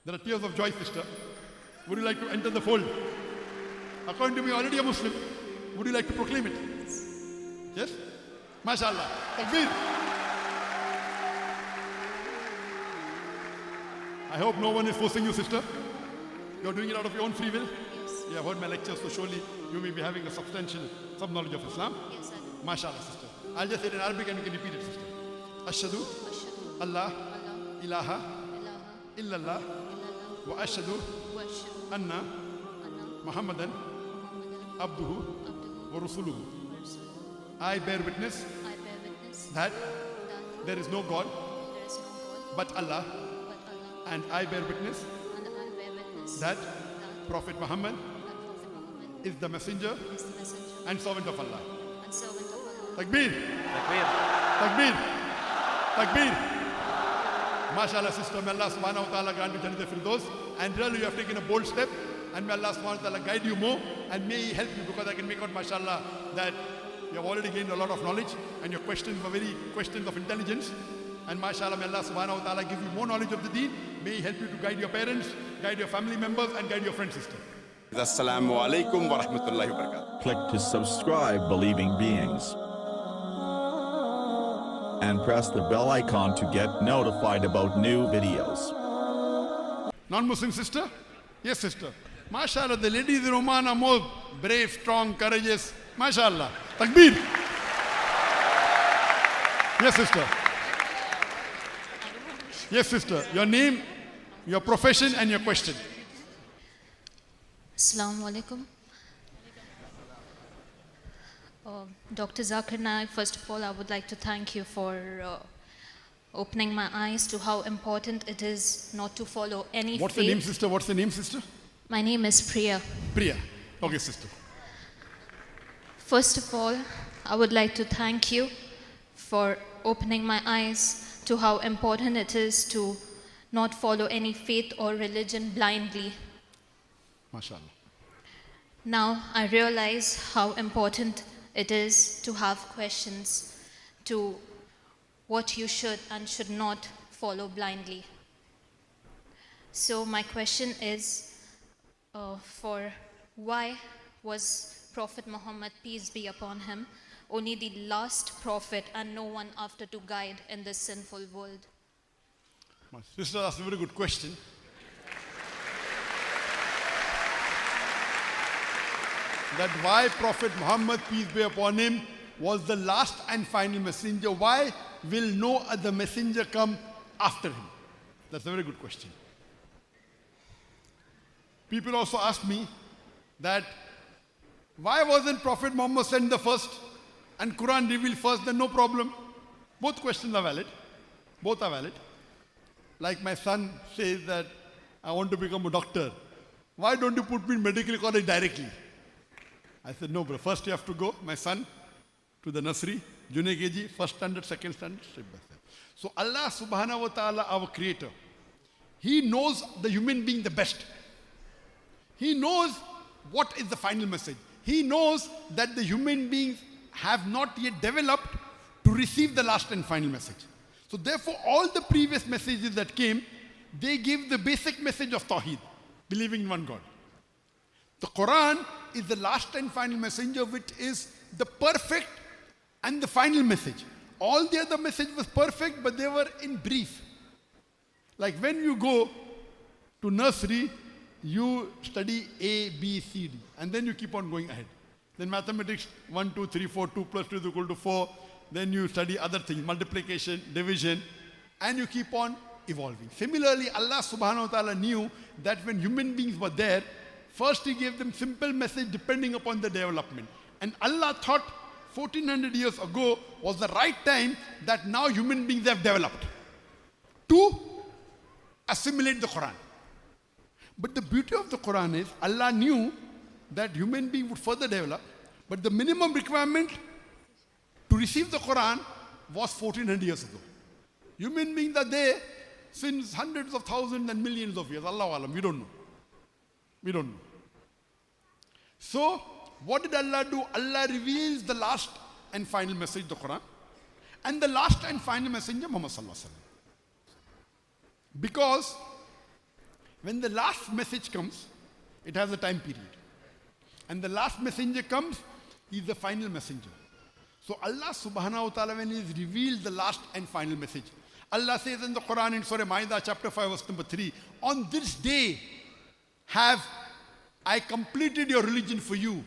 There are tears of joy, sister. Would you like to enter the fold? According to me, already a Muslim. Would you like to proclaim it? Yes? MashaAllah. Takbir. I hope no one is forcing you, sister. You're doing it out of your own free will? Yes. You have heard my lectures, so surely you may be having a substantial, some knowledge of Islam. Yes, I do. MashaAllah, sister. I'll just say it in Arabic and you can repeat it, sister. Ashhadu Ashhadu Allah Allah ilaha ilaha illallah illallah wa ashhadu wa ashhadu anna anna Muhammadan Muhammadan abduhu abduhu wa rasuluhu. wa rasuluhu. I bear witness I bear witness that that there is no God there is no God but Allah, but Allah, and I bear witness and I bear witness that that Prophet Muhammad Prophet Muhammad is the messenger is the messenger and servant of Allah. and servant of Allah. Takbir! Takbir. Takbir! Takbir! MashaAllah, sister, may Allah subhanahu wa ta'ala grant you Jannat al-Firdaus. And really, you have taken a bold step. And may Allah subhanahu wa ta'ala guide you more. And may He help you, because I can make out, MashaAllah, that you have already gained a lot of knowledge. And your questions were very questions of intelligence. And MashaAllah, may Allah subhanahu wa ta'ala give you more knowledge of the deen. May He help you to guide your parents, guide your family members, and guide your friend, sister. Assalamu alaikum wa rahmatullahi wa barakatuh. Click to subscribe Believing Beings and press the bell icon to get notified about new videos. Non-Muslim sister? Yes, sister. MashaAllah, the ladies in Oman are more brave, strong, courageous. MashaAllah. Takbir. Yes, sister. Yes, sister. Your name, your profession, and your question. Assalamu alaikum. Dr. Zakir Naik, first of all, I would like to thank you for opening my eyes to how important it is not to follow any What's faith. the name, sister? What's the name, sister? My name is Priya. Priya. Okay, sister. First of all, I would like to thank you for opening my eyes to how important it is to not follow any faith or religion blindly. MashaAllah. Now I realize how important it is to have questions to what you should and should not follow blindly. So my question is for why was Prophet Muhammad, peace be upon him, only the last prophet and no one after to guide in this sinful world? Sister, that's a very good question. That why Prophet Muhammad, peace be upon him, was the last and final messenger. Why will no other messenger come after him? That's a very good question. People also ask me that why wasn't Prophet Muhammad sent the first and Quran revealed first? Then no problem. Both questions are valid. Both are valid. Like my son says that I want to become a doctor. Why don't you put me in medical college directly? I said, no, bro. First you have to go, my son, to the nursery, junior KG, first standard, second standard, step by step. So Allah subhanahu wa ta'ala, our creator, He knows the human being the best. He knows what is the final message. He knows that the human beings have not yet developed to receive the last and final message. So therefore, all the previous messages that came, they give the basic message of Tawheed, believing in one God. The Quran is the last and final messenger, which is the perfect and the final message. All the other message was perfect, but they were in brief. Like when you go to nursery, you study A, B, C, D, and then you keep on going ahead. Then mathematics, 1, 2, 3, 4, 2 plus 2 is equal to 4. Then you study other things, multiplication, division, and you keep on evolving. Similarly, Allah subhanahu wa ta'ala knew that when human beings were there, first He gave them simple message depending upon the development. And Allah thought 1400 years ago was the right time that now human beings have developed to assimilate the Quran. But the beauty of the Quran is Allah knew that human beings would further develop, but the minimum requirement to receive the Quran was 1400 years ago. Human beings are there since hundreds of thousands and millions of years. Allahu Alam, we don't know. We don't know. So, what did Allah do? Allah reveals the last and final message, the Quran, and the last and final messenger, Muhammad Sallallahu Alaihi Wasallam. Because when the last message comes, it has a time period. And the last messenger comes, he is the final messenger. So Allah subhanahu wa ta'ala, when he has revealed the last and final message, Allah says in the Quran in Surah Ma'idah chapter 5 verse number 3, on this day have I completed your religion for you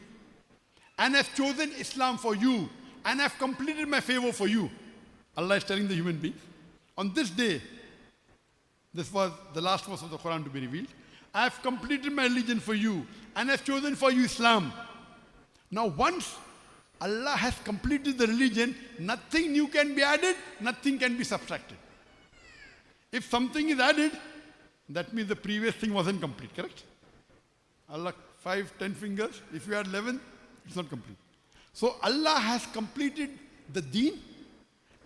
and have chosen Islam for you and have completed my favor for you. Allah is telling the human beings, on this day, this was the last verse of the Quran to be revealed, I have completed my religion for you and have chosen for you Islam. Now once Allah has completed the religion, nothing new can be added, nothing can be subtracted. If something is added, that means the previous thing wasn't complete, correct? Allah 5, 10 fingers, if you add 11, it's not complete. So Allah has completed the deen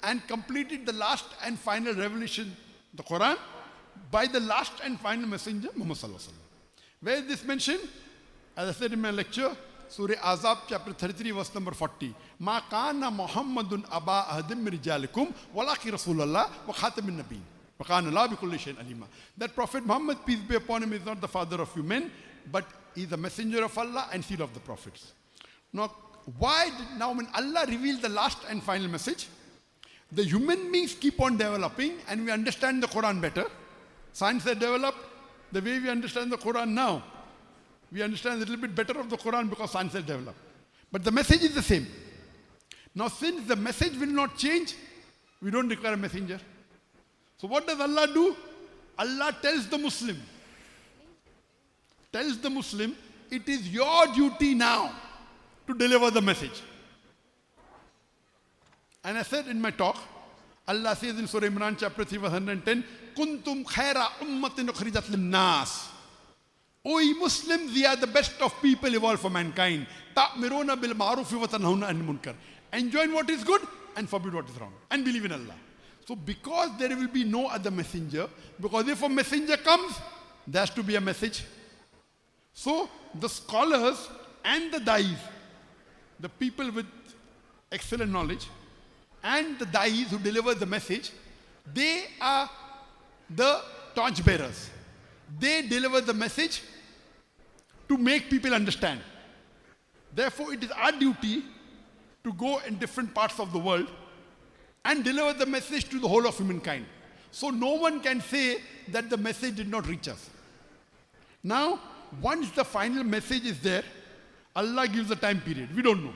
and completed the last and final revelation, the Quran, by the last and final messenger, Muhammad Sallallahu Alaihi Wasallam. Where is this mentioned? As I said in my lecture, Surah Azab chapter 33 verse number 40. Ma kana Muhammadun aba ahadim min rijalikum walaki Rasulallah wa khatamin nabiyyin. Wa kana Allah bi kulli shay'in alima. That Prophet Muhammad, peace be upon him, is not the father of you men, but he is the messenger of Allah and seal of the prophets. Now, when Allah revealed the last and final message, the human beings keep on developing and we understand the Quran better. Science has developed the way we understand the Quran now. We understand a little bit better of the Quran because science has developed. But the message is the same. Now since the message will not change, we don't require a messenger. So what does Allah do? Allah tells the Muslim, it is your duty now to deliver the message. And I said in my talk, Allah says in Surah Imran chapter 3 verse 110, Kuntum khaira ummatin ukhrijat lim-nas. O ye Muslims, ye are the best of people evolved for mankind. Ta'miruna bil ma'rufi wa tanhauna 'anil munkar. Enjoin what is good and forbid what is wrong. And believe in Allah. So because there will be no other messenger, because if a messenger comes, there has to be a message. So the scholars and the dais, the people with excellent knowledge, and the dais who deliver the message, they are the torchbearers. They deliver the message to make people understand. Therefore, it is our duty to go in different parts of the world and deliver the message to the whole of humankind. So no one can say that the message did not reach us. Now, once the final message is there, Allah gives a time period. We don't know.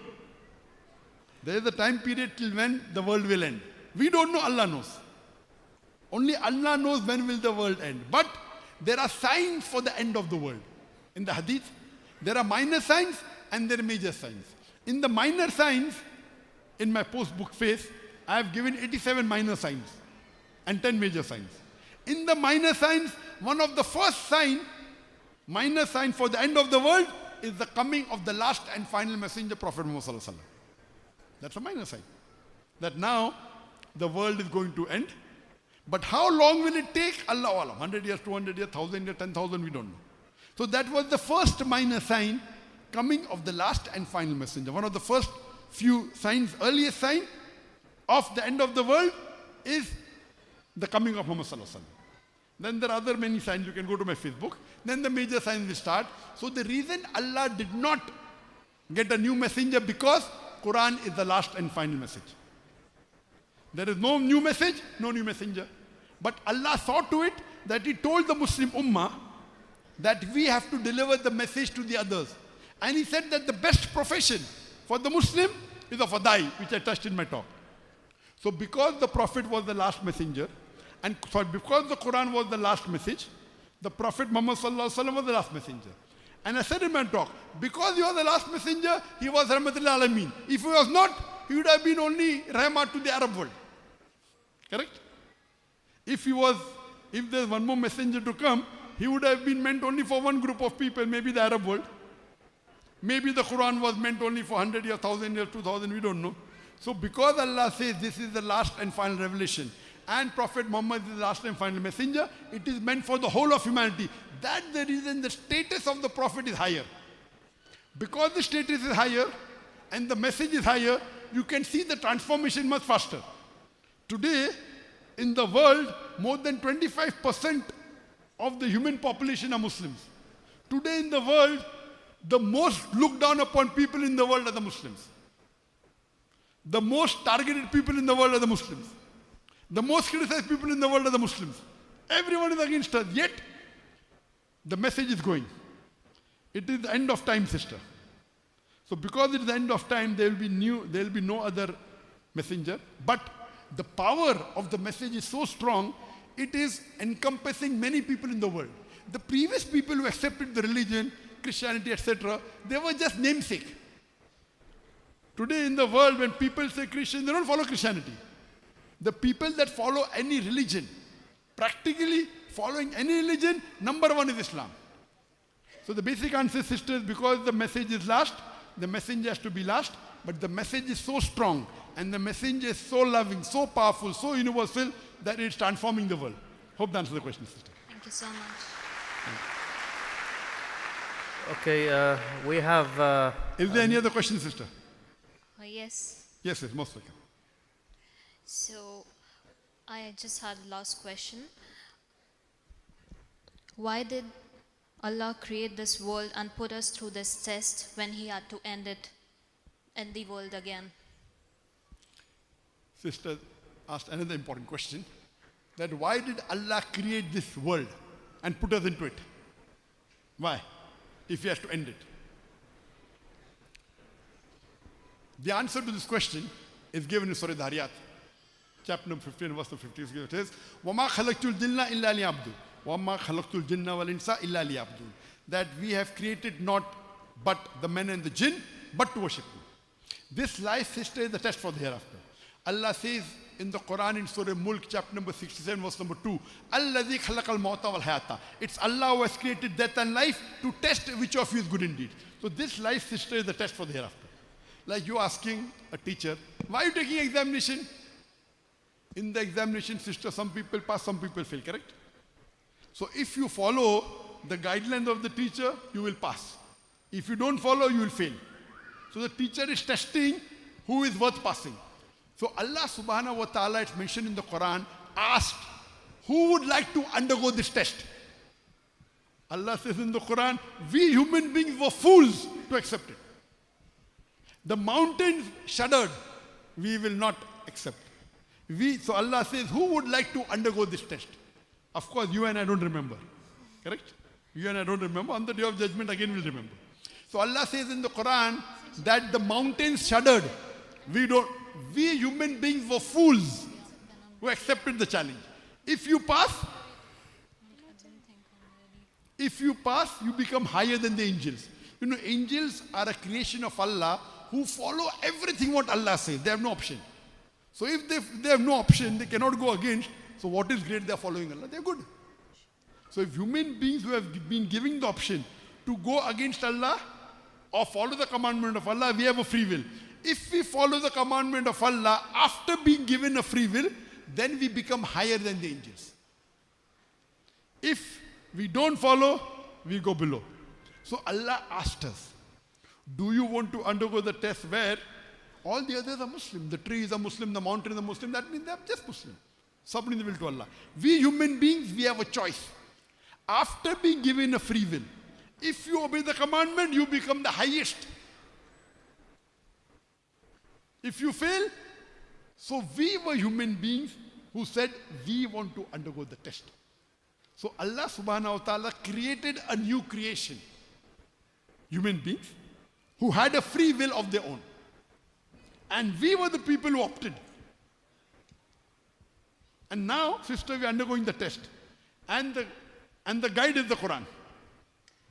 There is a time period till when the world will end. We don't know, Allah knows. Only Allah knows when will the world end. But there are signs for the end of the world. In the hadith, there are minor signs and there are major signs. In the minor signs, in my post-book phase, I have given 87 minor signs and 10 major signs. In the minor signs, one of the first minor sign for the end of the world is the coming of the last and final messenger, Prophet Muhammad Sallallahu Alaihi Wasallam. That's a minor sign. That now the world is going to end. But how long will it take? Allah Alam. 100 years, 200 years, 1,000 years, 10,000, we don't know. So that was the first minor sign, coming of the last and final messenger. One of the first few signs, earliest sign of the end of the world is the coming of Muhammad Sallallahu Alaihi Wasallam. Then there are other many signs. You can go to my Facebook. Then the major signs will start. So the reason Allah did not get a new messenger, because Quran is the last and final message. There is no new message, no new messenger. But Allah saw to it that He told the Muslim Ummah that we have to deliver the message to the others. And He said that the best profession for the Muslim is of a dai, which I touched in my talk. So because the Prophet was the last messenger, and because the Quran was the last message, the Prophet Muhammad Sallallahu Alaihi Wasallam was the last messenger. And I said in my talk, because he was the last messenger, he was Rahmatul Alameen. If he was not, he would have been only Rahmat to the Arab world. Correct? If there's one more messenger to come, he would have been meant only for one group of people, maybe the Arab world. Maybe the Quran was meant only for 100 years, 1,000 years, 2,000, we don't know. So because Allah says this is the last and final revelation, and Prophet Muhammad is the last and final messenger, it is meant for the whole of humanity. That's the reason the status of the Prophet is higher. Because the status is higher and the message is higher, you can see the transformation much faster. Today, in the world, more than 25% of the human population are Muslims. Today in the world, the most looked down upon people in the world are the Muslims. The most targeted people in the world are the Muslims. The most criticized people in the world are the Muslims. Everyone is against us. Yet, the message is going. It is the end of time, sister. So because it is the end of time, there will be no other messenger. But the power of the message is so strong, it is encompassing many people in the world. The previous people who accepted the religion, Christianity, etc., they were just namesake. Today in the world, when people say Christian, they don't follow Christianity. The people that follow any religion, practically following any religion, number one is Islam. So the basic answer, sisters, because the message is last, the messenger has to be last, but the message is so strong, and the messenger is so loving, so powerful, so universal, that it's transforming the world. Hope that answers the question, sister. Thank you so much. Okay, we have. Is there any other question, sister? Yes. Yes, yes, most welcome. So, I just had a last question. Why did Allah create this world and put us through this test when He had to end the world again? Sister asked another important question, that why did Allah create this world and put us into it? Why? If He has to end it. The answer to this question is given in Surah Dhariyat, chapter number 15, verse 50. It says, وَمَا خَلَقْتُ الْجِنَّ إِلَّا لِيَعْبُدُونَ وَمَا خَلَقْتُ الْجِنَّ وَالْإِنسَ إِلَّا لِيَعْبُدُونَ. That we have created not but the men and the jinn, but to worship Him. This life, sister, is the test for the hereafter. Allah says in the Quran in Surah Mulk, chapter number 67, verse number 2, الَّذِي خَلَقَ الْمَوْتَ وَالْحَيَاةَ. It's Allah who has created death and life to test which of you is good indeed. So this life, sister, is the test for the hereafter. Like you asking a teacher, why are you taking examination? In the examination, sister, some people pass, some people fail, correct? So if you follow the guidelines of the teacher, you will pass. If you don't follow, you will fail. So the teacher is testing who is worth passing. So Allah subhanahu wa ta'ala, it's mentioned in the Quran, asked, who would like to undergo this test? Allah says in the Quran, we human beings were fools to accept it. The mountains shuddered, we will not accept. So Allah says, who would like to undergo this test? Of course, you and I don't remember. Correct? You and I don't remember. On the day of judgment, again we'll remember. So Allah says in the Quran that the mountains shuddered. We human beings were fools who accepted the challenge. If you pass, you become higher than the angels. You know, angels are a creation of Allah who follow everything what Allah says. They have no option. So if they have no option, they cannot go against. So what is great? They are following Allah. They are good. So if human beings who have been given the option to go against Allah or follow the commandment of Allah, we have a free will. If we follow the commandment of Allah after being given a free will, then we become higher than the angels. If we don't follow, we go below. So Allah asked us, do you want to undergo the test where all the others are Muslim? The trees are Muslim, the mountains are Muslim. That means they are just Muslim. Submitting the will to Allah. We human beings, we have a choice. After being given a free will, if you obey the commandment, you become the highest. If you fail, so we were human beings who said we want to undergo the test. So Allah subhanahu wa ta'ala created a new creation. Human beings who had a free will of their own. And we were the people who opted. And now, sister, we are undergoing the test. And the guide is the Quran.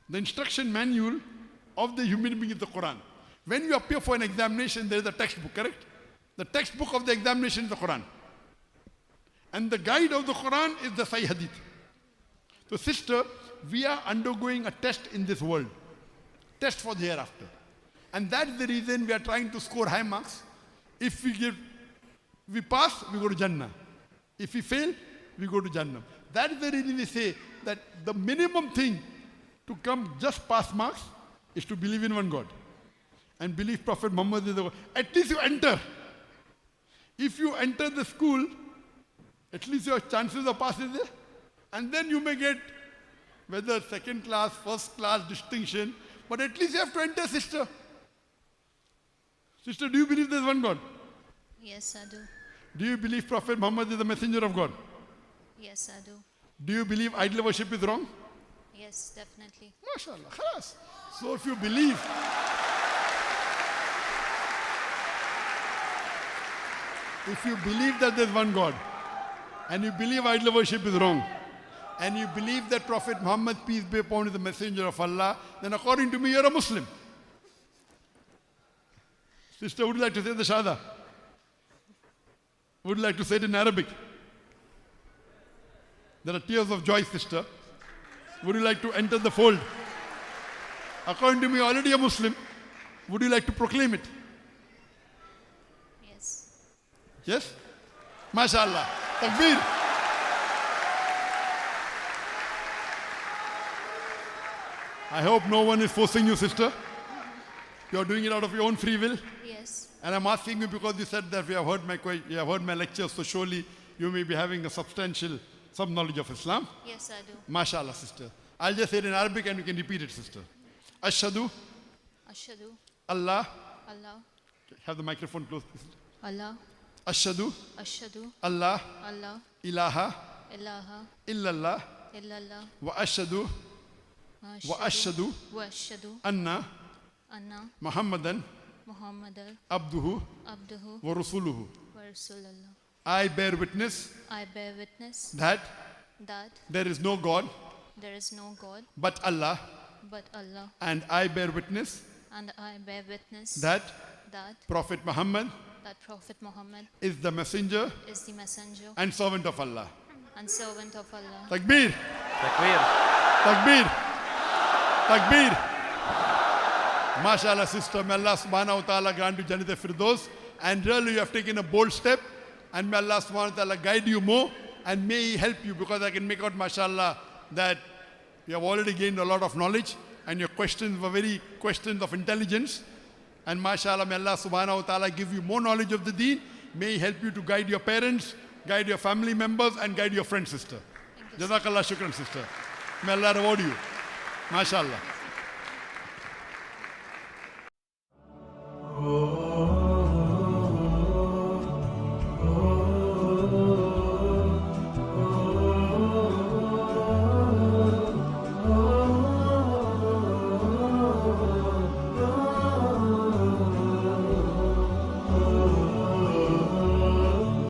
The instruction manual of the human being is the Quran. When you appear for an examination, there is a textbook, correct? The textbook of the examination is the Quran. And the guide of the Quran is the Sahih Hadith. So sister, we are undergoing a test in this world. Test for the hereafter. And that's the reason we are trying to score high marks. If we pass, we go to Jannah. If we fail, we go to Jannah. That is the reason we say that the minimum thing to come just pass marks is to believe in one God. And believe Prophet Muhammad is the God. At least you enter. If you enter the school, at least your chances of passing there. And then you may get Whether second class, first class, distinction, but at least you have to enter, sister. Sister, do you believe there is one God? Yes, I do. Do you believe Prophet Muhammad is the messenger of God? Yes, I do. Do you believe idol worship is wrong? Yes, definitely. MashaAllah, khalas. So if you believe, that there's one God, and you believe idol worship is wrong, and you believe that Prophet Muhammad, peace be upon him, is the messenger of Allah, then according to me, you're a Muslim. Sister, would you like to say the Shahada? Would you like to say it in Arabic? There are tears of joy, sister. Would you like to enter the fold? According to me, you're already a Muslim. Would you like to proclaim it? Yes. Yes? MashaAllah. Takbir. I hope no one is forcing you, sister. You're doing it out of your own free will. Yes. And I'm asking you because you said that you have heard my lectures, so surely you may be having some knowledge of Islam. Yes, I do. MashaAllah, sister. I'll just say it in Arabic and you can repeat it, sister. Ashhadu Ashhadu Allah. Allah. Have the microphone close, please. Allah. Ashhadu Ashhadu Allah Allah. ilaha Ilaha. illallah Illallah. wa ashhadu Ashhadu. Wa ashhadu. anna Anna. Muhammadan Muhammadal. abduhu Abduhu. wa rasuluhu. Wa Rasulallah. I bear witness I bear witness that that there is no God there is no God but Allah, but Allah, and I bear witness and I bear witness that that Prophet Muhammad Prophet Muhammad is the messenger is the messenger and servant of Allah. and servant of Allah. Takbir! Takbir. Takbir! Takbir! MashaAllah, sister, may Allah subhanahu wa ta'ala grant you Jannat al-Firdaus. And really you have taken a bold step, and may Allah subhanahu wa ta'ala guide you more, and may He help you, because I can make out, mashallah, that you have already gained a lot of knowledge, and your questions were very questions of intelligence. And mashallah, may Allah subhanahu wa ta'ala give you more knowledge of the deen. May He help you to guide your parents, guide your family members, and guide your friend, sister. Jazakallah shukran, sister. May Allah reward you. MashaAllah.